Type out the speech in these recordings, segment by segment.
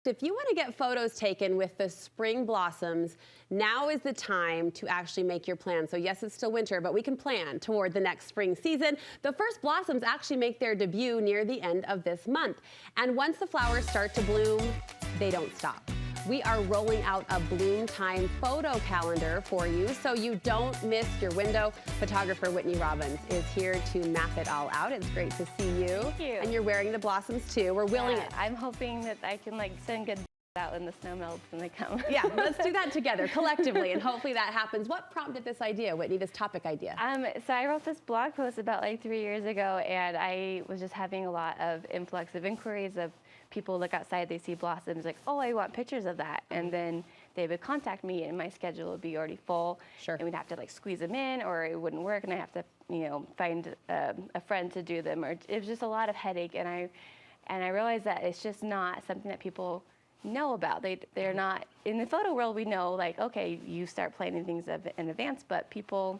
If you want to get photos taken with the spring blossoms, now is the time to actually make your plan. So yes, it's still winter, but we can plan toward the next spring season. The first blossoms actually make their debut near the end of this month. And once the flowers start to bloom, they don't stop. We are rolling out a bloom time photo calendar for you so you don't miss your window. Photographer Whitney Robbins is here to map it all out. It's great to see you. Thank you. And you're wearing the blossoms too. We're willing it. I'm hoping that I can send good out when the snow melts and they come. Yeah, let's do that together collectively, and hopefully that happens. What prompted this idea, Whitney, this topic idea? So I wrote this blog post about 3 years ago, and I was just having a lot of influx of inquiries of people look outside, they see blossoms, like, oh, I want pictures of that. And then they would contact me and my schedule would be already full. Sure. And we'd have to squeeze them in, or it wouldn't work, and I have to, find a friend to do them, or it was just a lot of headache. And I realized that it's just not something that people know about. They're not, in the photo world, we know, okay, you start planning things in advance, but people,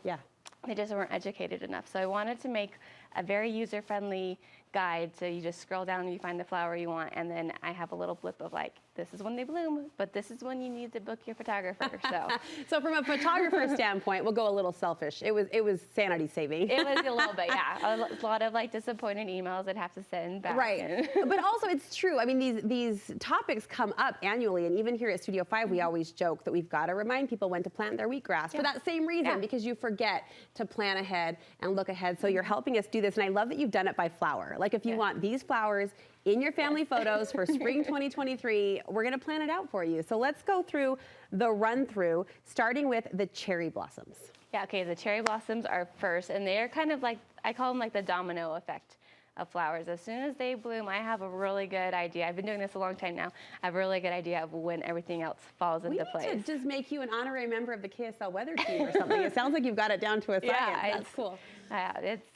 they just weren't educated enough. So I wanted to make a very user-friendly guide, so you just scroll down and you find the flower you want, and then I have a little blip of this is when they bloom, but this is when you need to book your photographer. So from a photographer standpoint, we'll go a little selfish. It was sanity saving. It was a little bit, yeah. A lot of disappointed emails I'd have to send back. Right. But also it's true. I mean, these topics come up annually, and even here at Studio 5, we always joke that we've got to remind people when to plant their wheatgrass for that same reason, because you forget to plan ahead and look ahead. So you're helping us do this, and I love that you've done it by flower. If you want these flowers in your family photos for spring 2023, we're going to plan it out for you. So let's go through the run through, starting with the cherry blossoms. Yeah, okay, the cherry blossoms are first, and they're kind of I call them the domino effect of flowers. As soon as they bloom, I have a really good idea. I've been doing this a long time now. I have a really good idea of when everything else falls into place. We need to just make you an honorary member of the KSL weather team or something. It sounds like you've got it down to a science. Yeah, that's cool.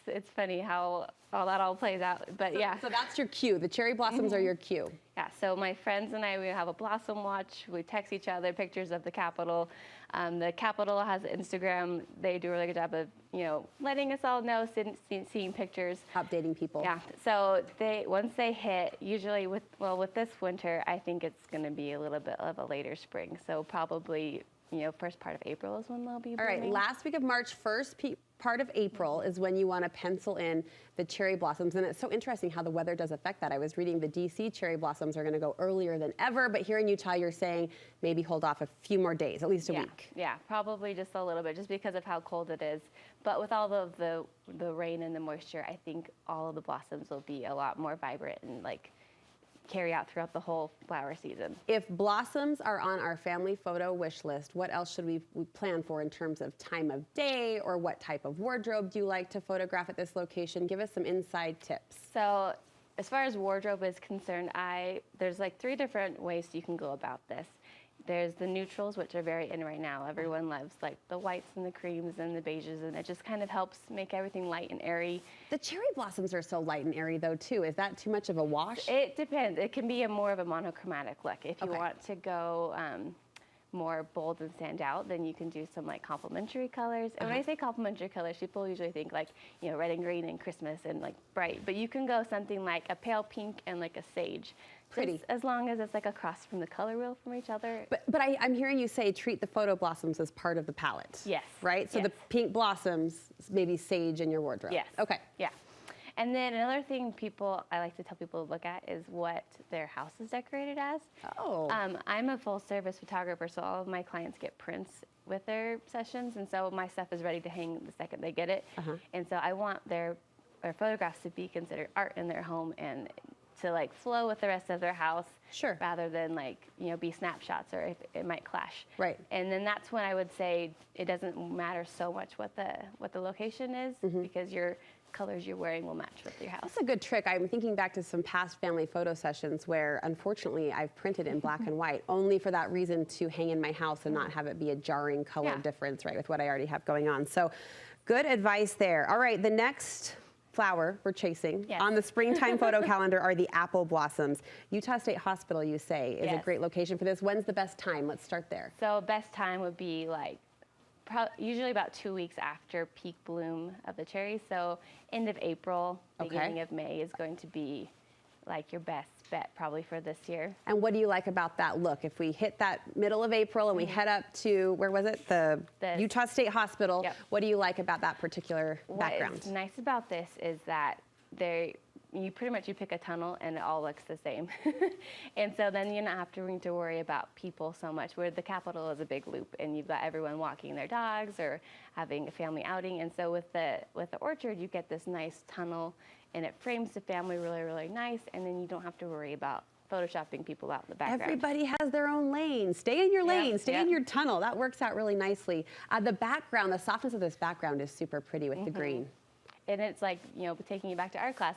It's funny how all that all plays out, but yeah. So that's your cue. The cherry blossoms are your cue. Yeah, so my friends and I, we have a blossom watch. We text each other pictures of the Capitol. The Capitol has Instagram. They do a really good job of, letting us all know, seeing pictures. Updating people. Yeah, so once they hit, usually with this winter, I think it's going to be a little bit of a later spring. So probably, first part of April is when they'll be blooming. All right, last week of March, first part of April is when you want to pencil in the cherry blossoms. And it's so interesting how the weather does affect that. I was reading the DC cherry blossoms are going to go earlier than ever, but here in Utah, you're saying maybe hold off a few more days, at least a week. Yeah, probably just a little bit, just because of how cold it is. But with all of the rain and the moisture, I think all of the blossoms will be a lot more vibrant and carry out throughout the whole flower season. If blossoms are on our family photo wish list, what else should we plan for in terms of time of day, or what type of wardrobe do you like to photograph at this location? Give us some inside tips. So as far as wardrobe is concerned, there's 3 different ways you can go about this. There's the neutrals, which are very in right now. Everyone loves the whites and the creams and the beiges, and it just kind of helps make everything light and airy. The cherry blossoms are so light and airy though too. Is that too much of a wash? It depends. It can be more of a monochromatic look. If you want to go more bold and stand out, then you can do some complementary colors. And when I say complementary colors, people usually think red and green and Christmas and bright. But you can go something like a pale pink and a sage. Pretty. Just as long as it's across from the color wheel from each other. But I'm hearing you say treat the photo blossoms as part of the palette. Yes. Right? So the pink blossoms, maybe sage in your wardrobe. Yes. Okay. Yeah. And then another thing I like to tell people to look at is what their house is decorated as. Oh. I'm a full service photographer, so all of my clients get prints with their sessions, and so my stuff is ready to hang the second they get it. And so I want their photographs to be considered art in their home and to flow with the rest of their house, rather than be snapshots, or if it might clash. Right. And then that's when I would say it doesn't matter so much what the location is, because your colors you're wearing will match with your house. That's a good trick. I'm thinking back to some past family photo sessions where, unfortunately, I've printed in black and white, only for that reason to hang in my house and not have it be a jarring color difference, right, with what I already have going on. So good advice there. All right, the next flower we're chasing on the springtime photo calendar are the apple blossoms. Utah State Hospital, you say, is a great location for this. When's the best time? Let's start there. So best time would be usually about 2 weeks after peak bloom of the cherries. So end of April, beginning of May is going to be like your best bet probably for this year. And what do you like about that look? If we hit that middle of April and we head up to, where was it? The Utah State Hospital. Yep. What do you like about that particular background? What's nice about this is that you pick a tunnel and it all looks the same. And so then you're not having to worry about people so much, where the Capitol is a big loop and you've got everyone walking their dogs or having a family outing. And so with the orchard, you get this nice tunnel and it frames the family really, really nice. And then you don't have to worry about photoshopping people out in the background. Everybody has their own lane. Stay in your lane, stay in your tunnel. That works out really nicely. The background, the softness of this background is super pretty with the green. And it's like, taking you back to art class,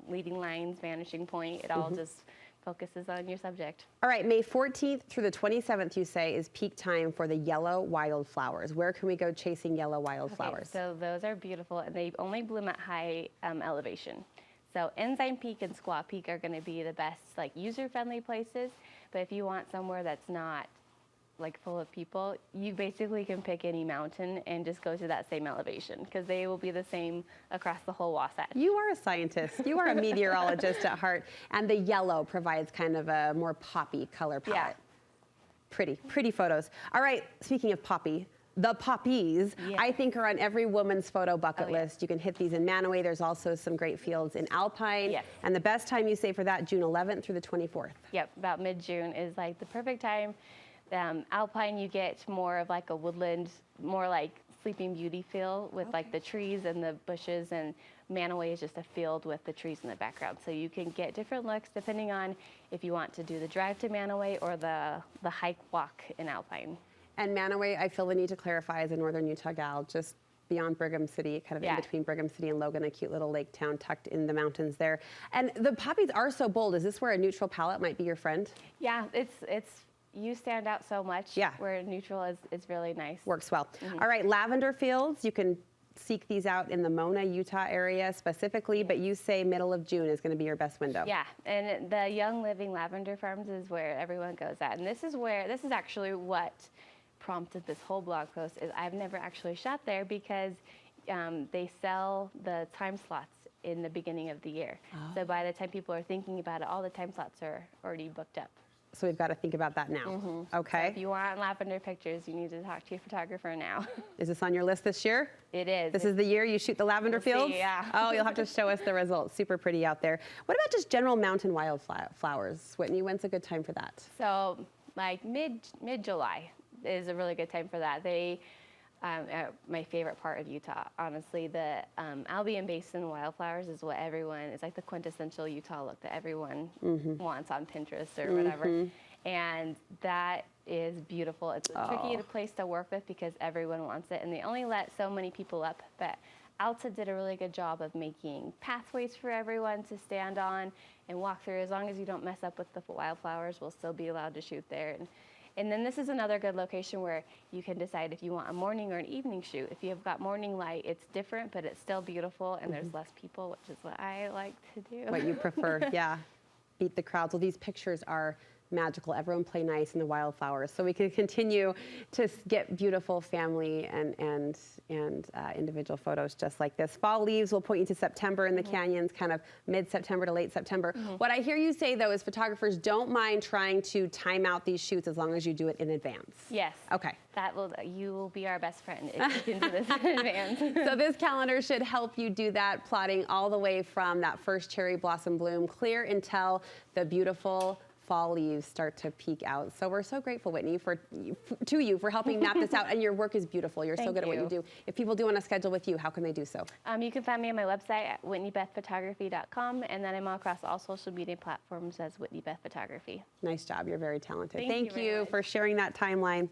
leading lines, vanishing point, it all just focuses on your subject. All right, May 14th through the 27th, you say, is peak time for the yellow wildflowers. Where can we go chasing yellow wildflowers? Okay, so those are beautiful, and they only bloom at high elevation. So Ensign Peak and Squaw Peak are going to be the best, like, user-friendly places. But if you want somewhere that's not like full of people, you basically can pick any mountain and just go to that same elevation, because they will be the same across the whole Wasatch. You are a scientist. You are a meteorologist at heart. And the yellow provides kind of a more poppy color palette. Pretty, pretty photos. All right, speaking of poppy, the poppies, I think, are on every woman's photo bucket list. You can hit these in Manaway. There's also some great fields in Alpine. And the best time, you say, for that, June 11th through the 24th. Yep, about mid-June is like the perfect time. Alpine, you get more of like a woodland, more like Sleeping Beauty feel with like the trees and the bushes, and Manaway is just a field with the trees in the background. So you can get different looks depending on if you want to do the drive to Manaway or the hike walk in Alpine. And Manaway, I feel the need to clarify, is a northern Utah gal, just beyond Brigham City, kind of in between Brigham City and Logan, a cute little lake town tucked in the mountains there. And the poppies are so bold. Is this where a neutral palette might be your friend? Yeah, it's you stand out so much. Where neutral is really nice. Works well. All right, lavender fields, you can seek these out in the Mona, Utah area specifically, but you say middle of June is going to be your best window. Yeah, and the Young Living Lavender Farms is where everyone goes at. And this is actually what prompted this whole blog post. Is I've never actually shot there because they sell the time slots in the beginning of the year. So by the time people are thinking about it, all the time slots are already booked up. So we've got to think about that now. Okay. So if you want lavender pictures, you need to talk to your photographer now. Is this on your list this year? It is. This is the year you shoot the lavender fields? See, yeah. Oh, you'll have to show us the results. Super pretty out there. What about just general mountain wildflowers? Whitney, when's a good time for that? So like mid-July is a really good time for that. They my favorite part of Utah, honestly. The Albion Basin wildflowers is what it's like the quintessential Utah look that everyone wants on Pinterest or whatever. And that is beautiful. It's a tricky place to work with because everyone wants it, and they only let so many people up. But Alta did a really good job of making pathways for everyone to stand on and walk through. As long as you don't mess up with the wildflowers, we'll still be allowed to shoot there. And then this is another good location where you can decide if you want a morning or an evening shoot. If you have got morning light, it's different, but it's still beautiful, and there's less people, which is what I like to do. What you prefer, beat the crowds. Well, these pictures are magical. Everyone play nice in the wildflowers, so we can continue to get beautiful family and individual photos just like this. Fall leaves will point you to September in the canyons, kind of mid-September to late September. What I hear you say, though, is photographers don't mind trying to time out these shoots as long as you do it in advance. Yes. Okay. You will be our best friend if you can do this in advance. So this calendar should help you do that, plotting all the way from that first cherry blossom bloom clear until the beautiful fall leaves start to peek out. So we're so grateful, Whitney, to you for helping map this out. And your work is beautiful. You're so good at what you do. If people do want to schedule with you, how can they do so? You can find me on my website at whitneybethphotography.com, and then I'm across all social media platforms as Whitney Beth Photography. Nice job. You're very talented. Thank you for sharing that timeline.